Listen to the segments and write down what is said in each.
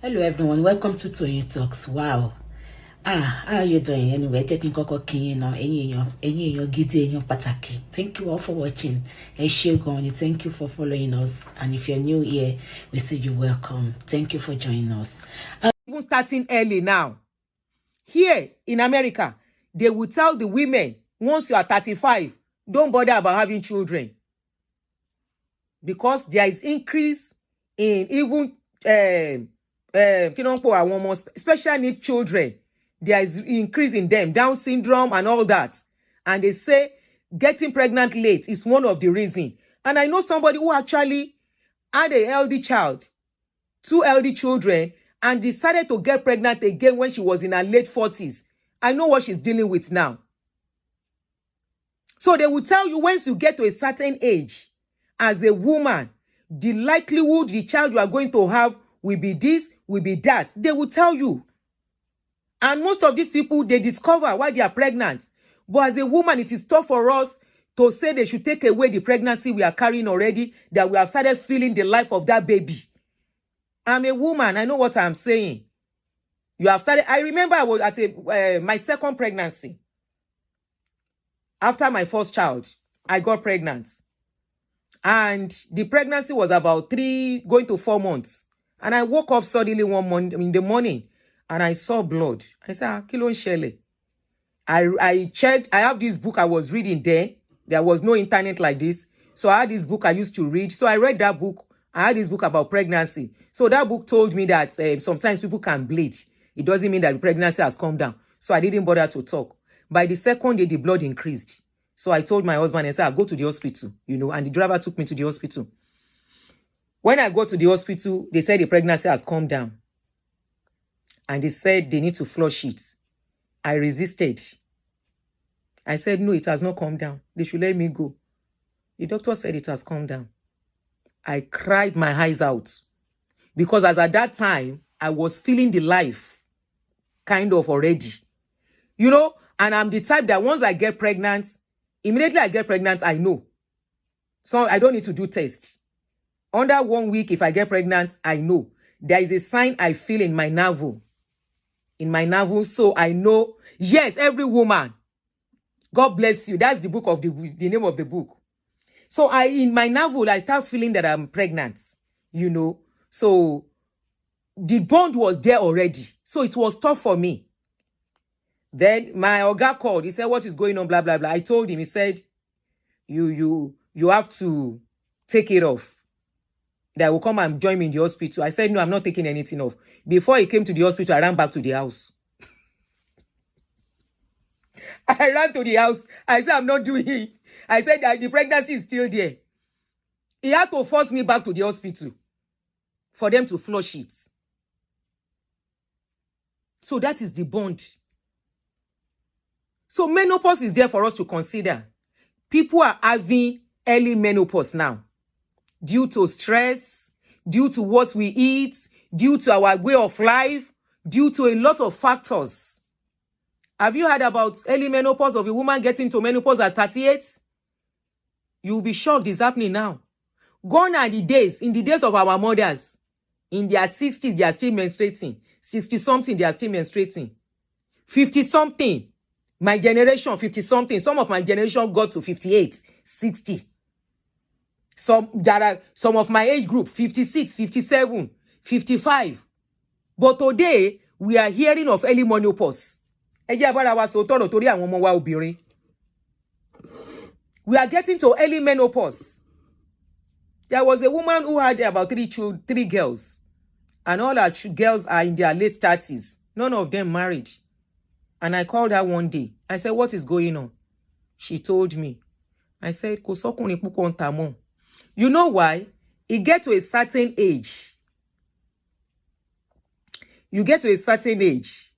Hello everyone, welcome to Toyeen Talks. Wow. How are you doing? Anyway, taking koko kin now. Any gidi èèyàn pàtàkì. Thank you all for watching. Thank you for following us. And if you're new here, we say you're welcome. Thank you for joining us. Even starting early now. Here in America, they will tell the women, once you are 35, don't bother about having children. Because there is increase in even special need children. There is increase in them, Down syndrome and all that. And they say getting pregnant late is one of the reasons. And I know somebody who actually had a healthy child, 2 healthy children, and decided to get pregnant again when she was in her late 40s. I know what she's dealing with now. So they will tell you once you get to a certain age, as a woman, the likelihood the child you are going to have will be this, will be that. They will tell you. And most of these people, they discover why they are pregnant. But as a woman, it is tough for us to say they should take away the pregnancy we are carrying already, that we have started feeling the life of that baby. I'm a woman. I know what I'm saying. You have started. I remember I was at my second pregnancy. After my first child, I got pregnant. And the pregnancy was about 3 going to 4 months. And I woke up suddenly one morning, in the morning, and I saw blood. I said, kí ló ń ṣẹlẹ̀? I checked. I have this book I was reading there. There was no internet like this. So I had this book I used to read. So I read that book. I had this book about pregnancy. So that book told me that sometimes people can bleed. It doesn't mean that the pregnancy has come down. So I didn't bother to talk. By the second day, the blood increased. So I told my husband, I said, I'll go to the hospital, and the driver took me to the hospital. When I go to the hospital, they said the pregnancy has come down. And they said they need to flush it. I resisted. I said, no, it has not come down. They should let me go. The doctor said it has come down. I cried my eyes out. Because as at that time, I was feeling the life kind of already. And I'm the type that once I get pregnant, immediately I get pregnant, I know. So I don't need to do tests. Under 1 week, if I get pregnant, I know. There is a sign I feel in my navel. So I know. Yes, every woman. God bless you. That's the book of the name of the book. So in my navel, I start feeling that I'm pregnant. So the bond was there already. So it was tough for me. Then my oga called. He said, what is going on? Blah, blah, blah. I told him. He said, you have to take it off. That will come and join me in the hospital. I said, no, I'm not taking anything off. Before he came to the hospital, I ran back to the house. I ran to the house. I said, I'm not doing it. I said that the pregnancy is still there. He had to force me back to the hospital for them to flush it. So that is the bond. So menopause is there for us to consider. People are having early menopause now due to stress, due to what we eat, due to our way of life, due to a lot of factors. Have you heard about early menopause of a woman getting to menopause at 38? You'll be shocked it's happening now. Gone are the days, in the days of our mothers, in their 60s, they are still menstruating. 60-something, they are still menstruating. 50-something, my generation, 50-something. Some of my generation got to 58, 60. Some of my age group, 56, 57, 55. But today, we are hearing of early menopause. We are getting to early menopause. There was a woman who had about 3 girls. And all her girls are in their late 30s. None of them married. And I called her one day. I said, what is going on? She told me. I said, you know why? You get to a certain age. You get to a certain age.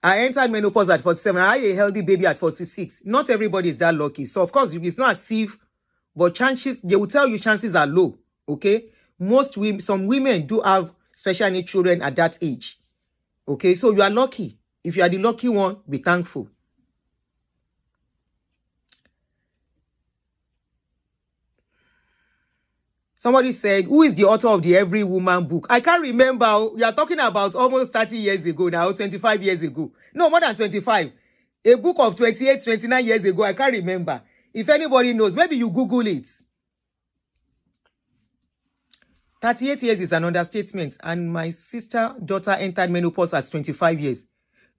I entered menopause at 47. I had a healthy baby at 46. Not everybody is that lucky. So, of course, it's not as if, but chances, they will tell you chances are low. Okay? Some women do have special need children at that age. Okay? So, you are lucky. If you are the lucky one, be thankful. Somebody said, who is the author of the Every Woman book? I can't remember. We are talking about almost 30 years ago now, 25 years ago. No, more than 25. A book of 28, 29 years ago. I can't remember. If anybody knows, maybe you Google it. 38 years is an understatement. And my daughter entered menopause at 25 years.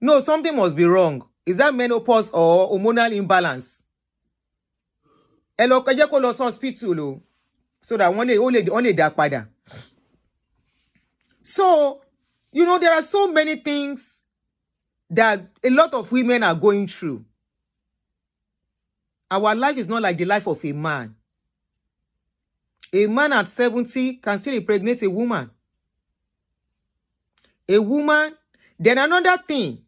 No, something must be wrong. Is that menopause or hormonal imbalance? Hello, hospital. So that only that pada. So, you know, there are so many things that a lot of women are going through. Our life is not like the life of a man. A man at 70 can still impregnate a woman. A woman, then another thing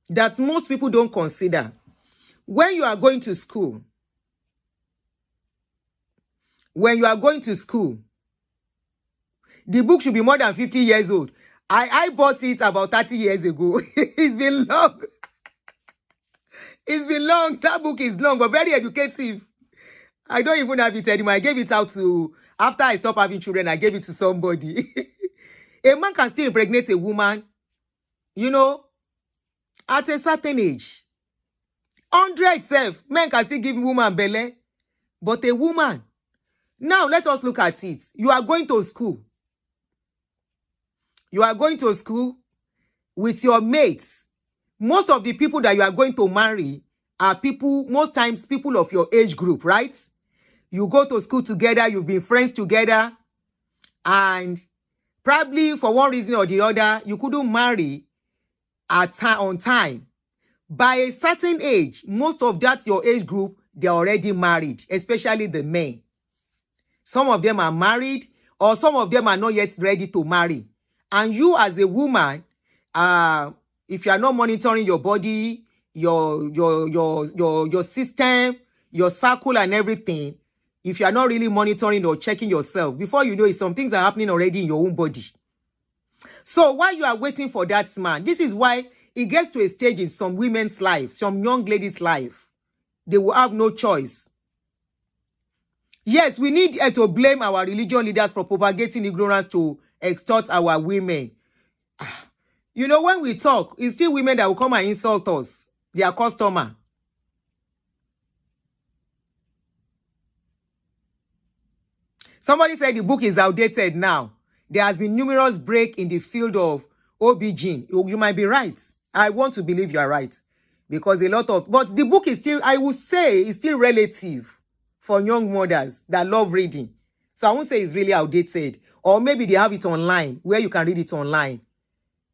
that most people don't consider. When you are going to school, the book should be more than 50 years old. I bought it about 30 years ago. It's been long. It's been long. That book is long, but very educative. I don't even have it anymore. I gave it out to, after I stopped having children, I gave it to somebody. A man can still impregnate a woman, you know, at a certain age. 100 self, men can still give woman belly, but a woman. Now, let us look at it. You are going to school. You are going to school with your mates. Most of the people that you are going to marry are people, most times people of your age group, right? You go to school together, you've been friends together, and probably for one reason or the other, you couldn't marry on time. By a certain age, most of that your age group, they're already married, especially the men. Some of them are married, or some of them are not yet ready to marry. And you as a woman, if you are not monitoring your body, your system, your circle and everything, if you are not really monitoring or checking yourself, before you know it, some things are happening already in your own body. So while you are waiting for that man, this is why it gets to a stage in some women's life, some young ladies' life, they will have no choice. Yes, we need to blame our religious leaders for propagating ignorance to extort our women. You know, when we talk, it's still women that will come and insult us, their customer. Somebody said the book is outdated now. There has been numerous breaks in the field of OBGYN. You might be right. I want to believe you are right. Because a lot of... But the book is still, I would say, is still relative for young mothers that love reading. So I won't say it's really outdated. Or maybe they have it online, where you can read it online.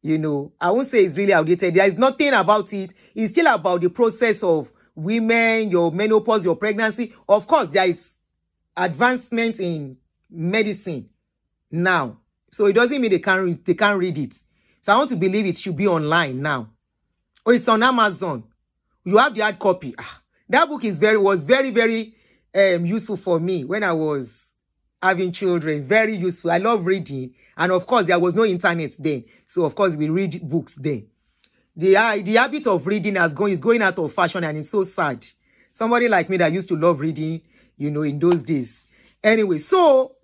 You know, I won't say it's really outdated. There is nothing about it. It's still about the process of women, your menopause, your pregnancy. Of course, there is advancement in medicine now. So it doesn't mean they can't read it. So I want to believe it should be online now. Or it's on Amazon. You have the hard copy. That book was very useful for me when I was having children. Very useful. I love reading. And of course, there was no internet then. So of course, we read books then. The habit of reading is going out of fashion, and it's so sad. Somebody like me that used to love reading, you know, in those days. Anyway, so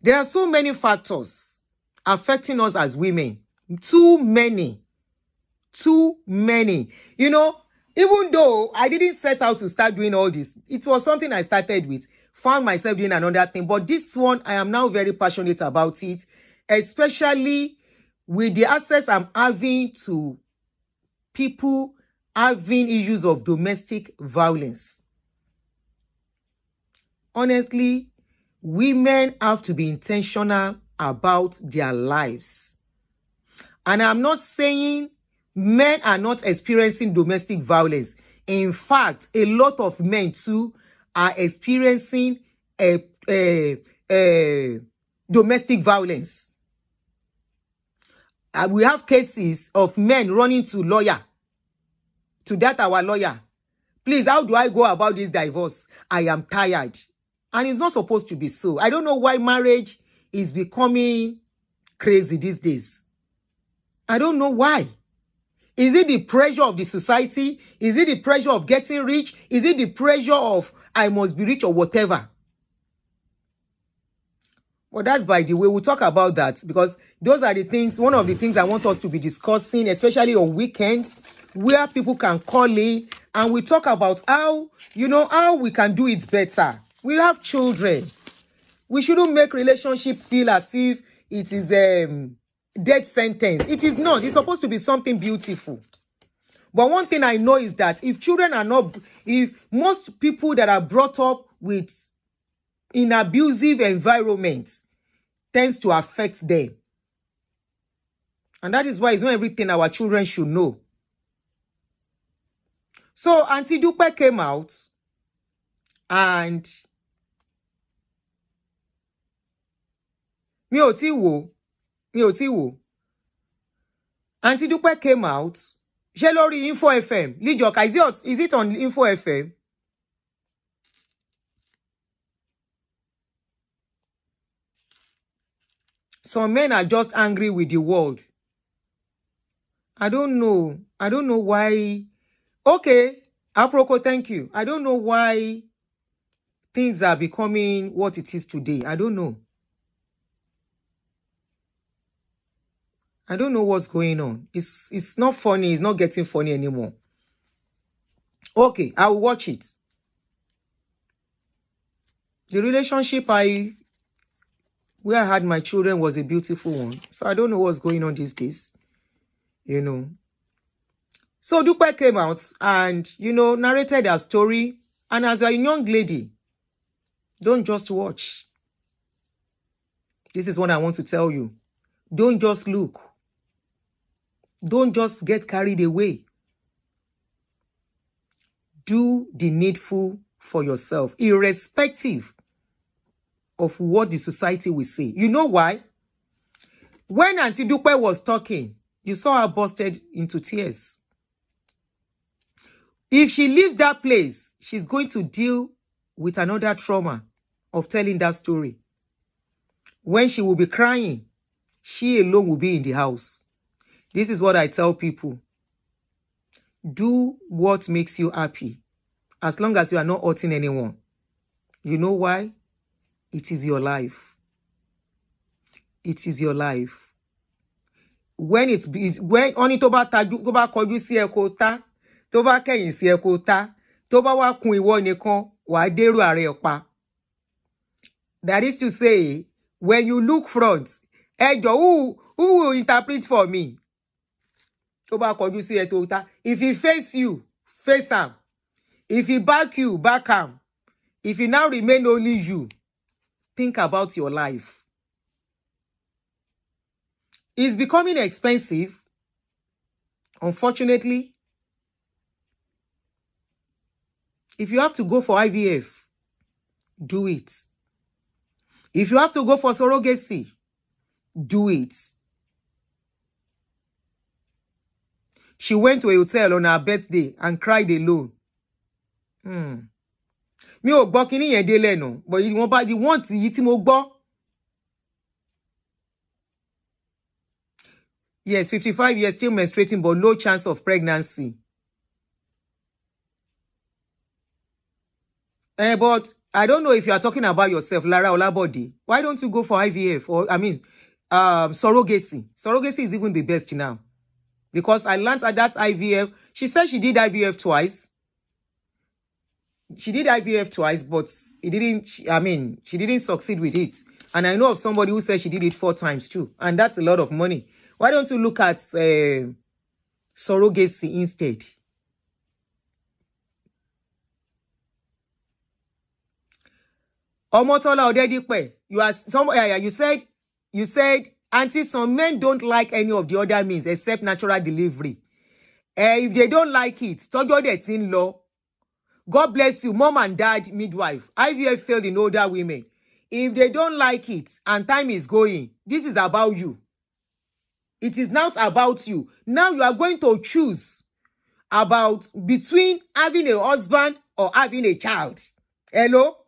there are so many factors affecting us as women. Too many. You know, even though I didn't set out to start doing all this, it was something I started with, found myself doing another thing. But this one, I am now very passionate about it, especially with the access I'm having to people having issues of domestic violence. Honestly, women have to be intentional about their lives. And I'm not saying men are not experiencing domestic violence. In fact, a lot of men too are experiencing domestic violence. We have cases of men running to lawyer, to that our lawyer. Please, how do I go about this divorce? I am tired. And it's not supposed to be so. I don't know why marriage is becoming crazy these days. I don't know why. Is it the pressure of the society? Is it the pressure of getting rich? Is it the pressure of I must be rich or whatever? Well, that's by the way. We'll talk about that because those are the things, one of the things I want us to be discussing, especially on weekends, where people can call in and we talk about how, how we can do it better. We have children. We shouldn't make relationship feel as if it is a death sentence. It is not. It's supposed to be something beautiful. But one thing I know is that if most people that are brought up in abusive environments tends to affect them. And that is why it's not everything our children should know. So Auntie Dupe came out and mi ò tí wò. Auntie Dupe came out. Ṣé lórí Info FM? Lijoka, is it on Info FM? Some men are just angry with the world. I don't know why. Okay, Aproko, thank you. I don't know why things are becoming what it is today. I don't know. I don't know what's going on. It's not funny. It's not getting funny anymore. Okay, I will watch it. The relationship where I had my children was a beautiful one. So I don't know what's going on these days. So Dupe came out and, narrated her story. And as a young lady, don't just watch. This is what I want to tell you. Don't just look. Don't just get carried away. Do the needful for yourself, irrespective of what the society will say. You know why? When Auntie Dupe was talking, you saw her busted into tears. If she leaves that place, she's going to deal with another trauma of telling that story. When she will be crying, she alone will be in the house. This is what I tell people. Do what makes you happy, as long as you are not hurting anyone. You know why? It is your life. It is your life. When only to ba kojú sí ẹ ta, tó bá kẹ̀yìn sí ẹ ta, tó bá wá kun ìwọ nìkan, wàá dèrò àrè ọ̀pá. That is to say, when you look front, who will interpret for me? Tó bá kojú sí ẹ tó ta. If he face you, face him. If he back you, back him. If he now remain only you, think about your life. It's becoming expensive. Unfortunately, if you have to go for IVF, do it. If you have to go for surrogacy, do it. She went to a hotel on her birthday and cried alone. Mi ò gbọ́ kíní yẹn dé lẹ́nu, but wọ́n bá di wọ́n tí tí mo gbọ́. Yes, 55 years, still menstruating, but low chance of pregnancy. But I don't know if you are talking about yourself, Lara Olabode. Why don't you go for IVF or, surrogacy? Surrogacy is even the best now. Because I learned at that IVF. She said she did IVF twice. She did IVF twice, but she didn't succeed with it. And I know of somebody who said she did it 4 times too. And that's a lot of money. Why don't you look at surrogacy instead? Omotola Odedipe, you said, Auntie, some men don't like any of the other means except natural delivery. If they don't like it, Tojo that's in law. God bless you, mom and dad, midwife. IVF failed in older women. If they don't like it and time is going, this is about you. It is not about you. Now you are going to choose between having a husband or having a child. Hello?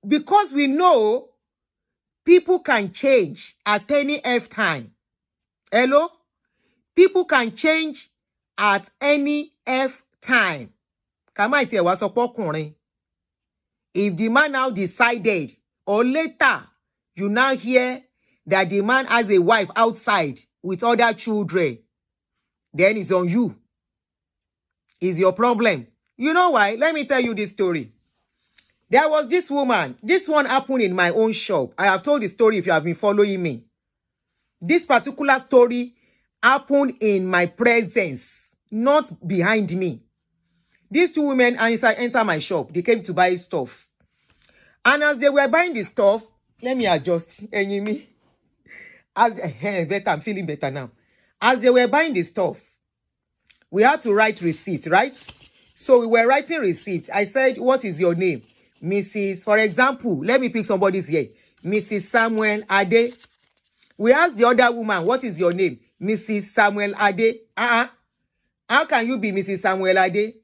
Because we know people can change at any F time. Hello? People can change at any F time. If the man now decided, or later, You now hear that the man has a wife outside with other children. Then it's on you. It's your problem. You know why? Let me tell you this story. There was this woman. This one happened in my own shop. I have told the story if you have been following me. This particular story happened in my presence, not behind me. These two women enter my shop. They came to buy stuff. And as they were buying the stuff, let me adjust. Enemy. Better, I'm feeling better now. As they were buying the stuff, we had to write receipt, right? So we were writing receipt. I said, what is your name? Mrs. For example, let me pick somebody's here. Mrs. Samuel Ade. We asked the other woman, what is your name? Mrs. Samuel Ade. How can you be Mrs. Samuel Ade?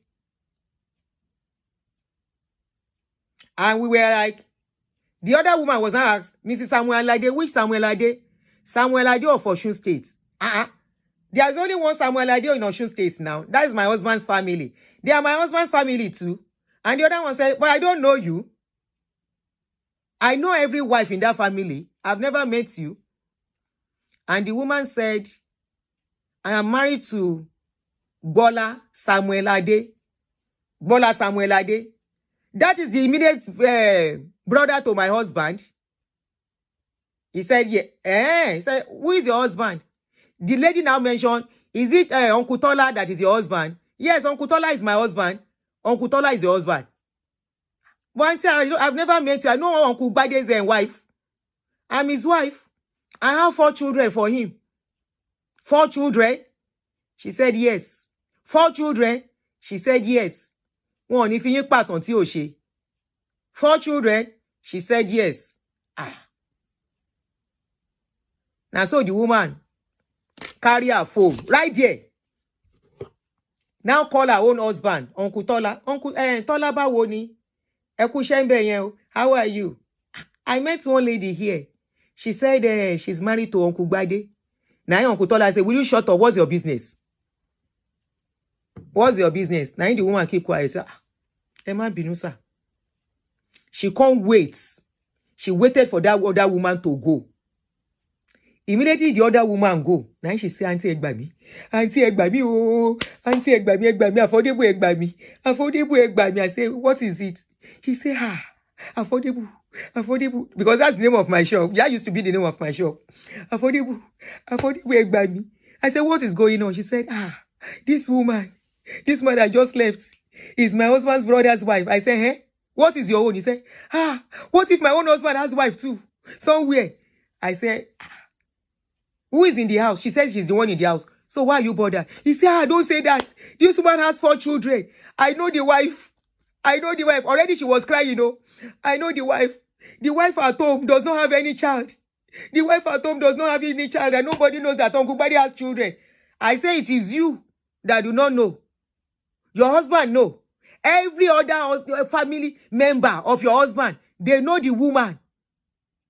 And we were like, the other woman was asked, Mrs. Samuel Ade, which Samuel Ade? Samuel Ade of Osun State. There's only one Samuel Ade in Osun State now. That is my husband's family. They are my husband's family too. And the other one said, but I don't know you. I know every wife in that family. I've never met you. And the woman said, I am married to Bola Samuel Ade. Bola Samuel Ade. That is the immediate brother to my husband. He said, yeah. He said, who is your husband? The lady now mentioned, is it Uncle Tola that is your husband? Yes, Uncle Tola is my husband. Uncle Tola is your husband. But I've never met you. I know Uncle Bade's wife. I'm his wife. I have 4 children for him. 4 children? She said yes. 4 children? She said yes. One, if you part on Tioshe. 4 children? She said yes. Now so the woman carry her phone right there. Now call her own husband, Uncle Tola. Uncle Tola báwo ni? Ẹ kú iṣẹ́ ńbẹ̀ yẹn o. How are you? I met one lady here. She said she's married to Uncle Bade. Now Uncle Tola said, will you shut up? What's your business? What's your business? Now the woman keep quiet. Emma Binusa. She can't wait. She waited for that other woman to go. Immediately the other woman go. Now she say, Auntie Egbami. Auntie Egbami, oh. Auntie Egbami, affordable Egbami. Affordable Egbami. I say, what is it? He say, affordable. Because that's the name of my shop. That used to be the name of my shop. Affordable Egbami. I said, what is going on? She said, this woman that just left is my husband's brother's wife. I said, what is your own? He said, what if my own husband has wife too? Somewhere. I said, who is in the house? She said she's the one in the house. So why are you bothered? He said, don't say that. This woman has 4 children. I know the wife. Already she was crying, I know the wife. The wife at home does not have any child. The wife at home does not have any child, and nobody knows that Uncle Buddy has children. I say it is you that do not know. Your husband know. Every other family member of your husband, they know the woman.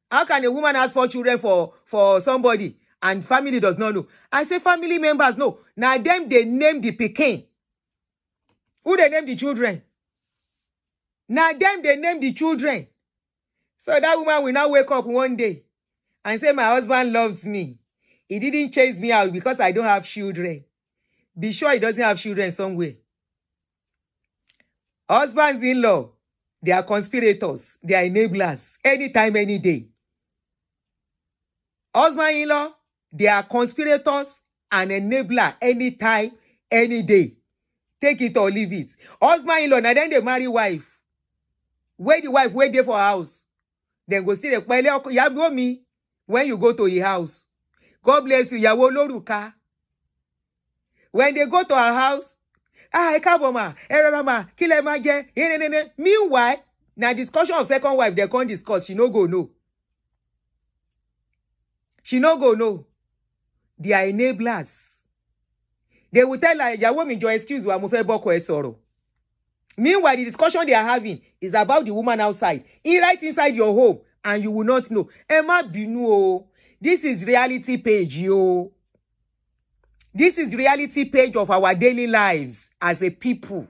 How can a woman ask 4 children for somebody and family does not know? I say family members know. Now them, they name the pikin. Who they name the children? Now them, they name the children. So that woman will now wake up one day and say, my husband loves me. He didn't chase me out because I don't have children. Be sure he doesn't have children somewhere. Husbands-in-law, they are conspirators. They are enablers. Anytime, any day. Husband-in-law, they are conspirators and enabler anytime, any day. Take it or leave it. Husband-in-law, now then they marry wife. Where the wife wait there for a house. Then go see the me when you go to the house. God bless you. Yawo loruka. When they go to our house, meanwhile, now discussion of second wife, they can't discuss. She no go no. She no go no. They are enablers. They will tell her, Yawo mi jo excuse wa mo fe boko e soro. Meanwhile, the discussion they are having is about the woman outside. Right inside your home, and you will not know. Emma Binu, this is reality page, yo. This is reality page of our daily lives as a people.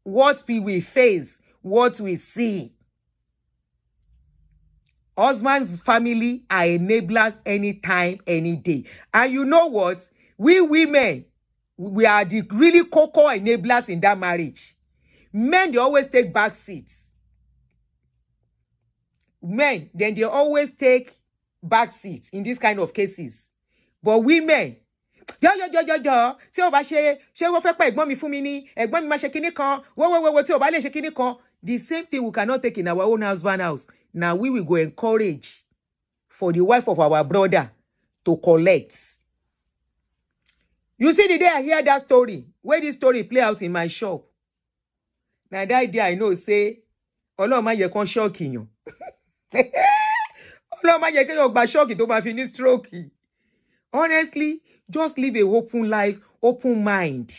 What we face, what we see. Husband's family are enablers anytime, any day. And you know what? We women, we are the really cocoa enablers in that marriage. Men, they always take back seats. Men, then they always take back seats in this kind of cases. But women, tí o bá ṣe wọ́n fẹ́ pa ẹ̀gbọ́n mi fún mi ní ẹ̀gbọ́n mi máa ṣe kinní kan wo tí o bá lè ṣe kinní kan. The same thing we cannot take in our own husband house. Now we will go encourage for the wife of our brother to collect. You see, the day I hear that story, where this story play out in my shop, now that day I know say, Ọlọ́run má jẹ́ kán shock yàn. Ọlọ́run má jẹ́ kéèyàn gba shock tó máa fi ní stroke. Honestly, just live a open life, open mind.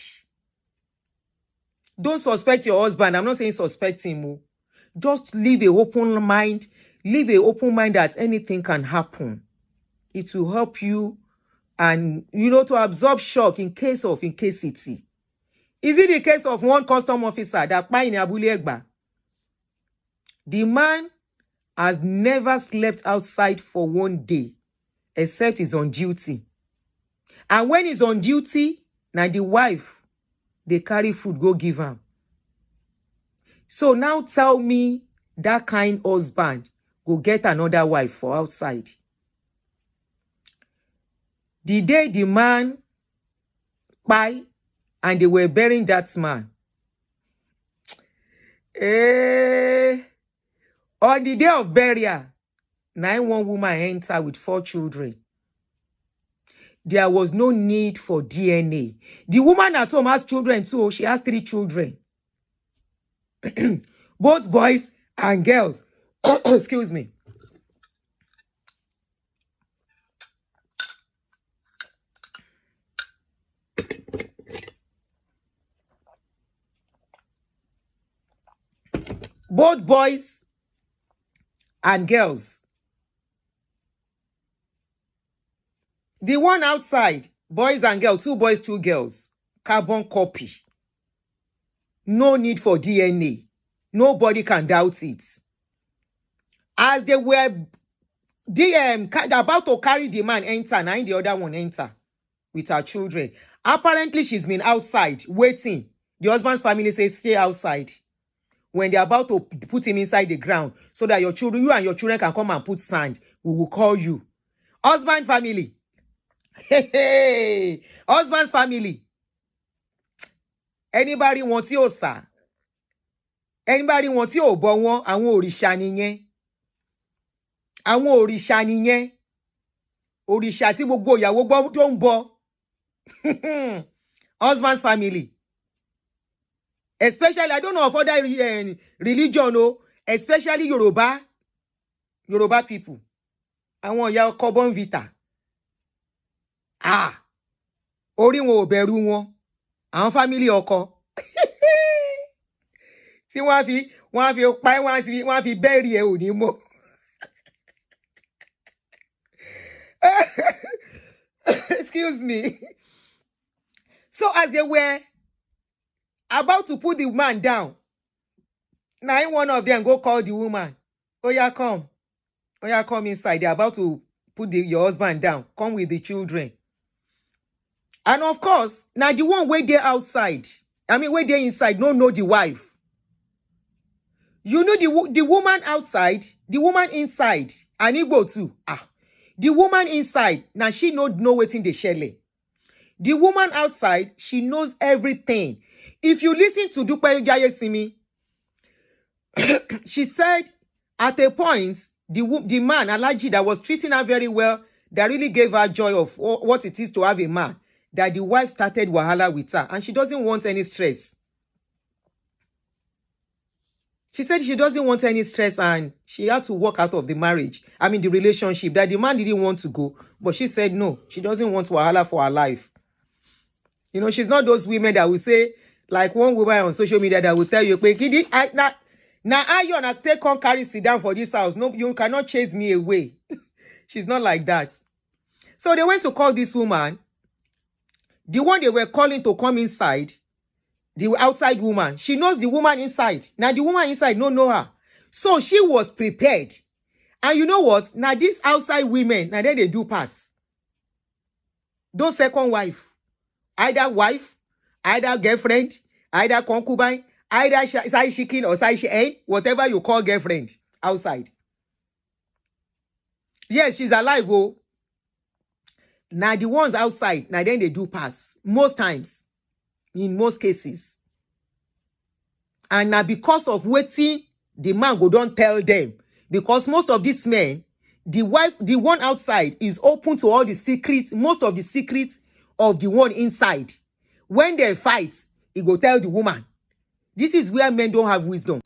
Don't suspect your husband. I'm not saying suspect him. Just live a open mind. Live a open mind that anything can happen. It will help you and, to absorb shock in case it. Is it the case of one custom officer that pa in Abule Egba? The man has never slept outside for one day, except he's on duty. And when he's on duty, now the wife, they carry food, go give him. So now tell me that kind husband go get another wife for outside. The day the man buy and they were burying that man. On the day of burial, 1 woman enter with 4 children. There was no need for DNA. The woman at home has children too. She has 3 children. Both boys and girls. Excuse me. Both boys and girls. The one outside, boys and girls, 2 boys, 2 girls, carbon copy. No need for DNA. Nobody can doubt it. As they were about to carry the man enter, now the other one enter with her children. Apparently, she's been outside waiting. The husband's family says, stay outside. When they're about to put him inside the ground so that you and your children can come and put sand, we will call you. Husband family. Hey, husband's family. Anybody want you, sir? Anybody want you, but one àwọn òrìṣà nìyẹn. Àwọn òrìṣà nìyẹn. Òrìṣà tí gbogbo ìyàwó gbọ́ tó ń bọ. Husband's family. Especially, I don't know of other religion, especially Yoruba people. Àwọn ìyá ọkọ Bonvita. Orí wọn ò bẹ̀rù wọn. Àwọn family ọkọ. Tí wọ́n fi pa wọ́n fi bury ẹ ò ní mọ̀. Excuse me. So as they were about to put the man down, now one of them go call the woman. Oh yeah, come. Oh yeah, come inside. They're about to put your husband down. Come with the children. And of course, now the one where they're outside, where they're inside, don't know the wife. You know the woman outside, the woman inside, and he go too. The woman inside, now she know what's in the shell. The woman outside, she knows everything. If you listen to Dupe Jaye Simi, she said at a point, the man, Alaji, that was treating her very well, that really gave her joy of what it is to have a man, that the wife started wahala with her, and she doesn't want any stress. She said she doesn't want any stress, and she had to walk out of the marriage. The relationship, that the man didn't want to go, but she said no, she doesn't want wahala for her life. She's not those women that will say, like one woman on social media that will tell you, now I take on carry sit down for this house. No, you cannot chase me away. She's not like that. So they went to call this woman. The one they were calling to come inside, the outside woman, she knows the woman inside. Now the woman inside don't know her. So she was prepared. And you know what? Now these outside women, now then they do pass. Those second wife, either girlfriend, either concubine, either side chicken or side chicken, whatever you call girlfriend outside. Yes, she's alive, oh. Now the ones outside, now then they do pass. Most times, in most cases. And now because of waiting, the man go don't tell them. Because most of these men, the one outside is open to all the secrets, most of the secrets of the one inside. When they fight, he go tell the woman. This is where men don't have wisdom.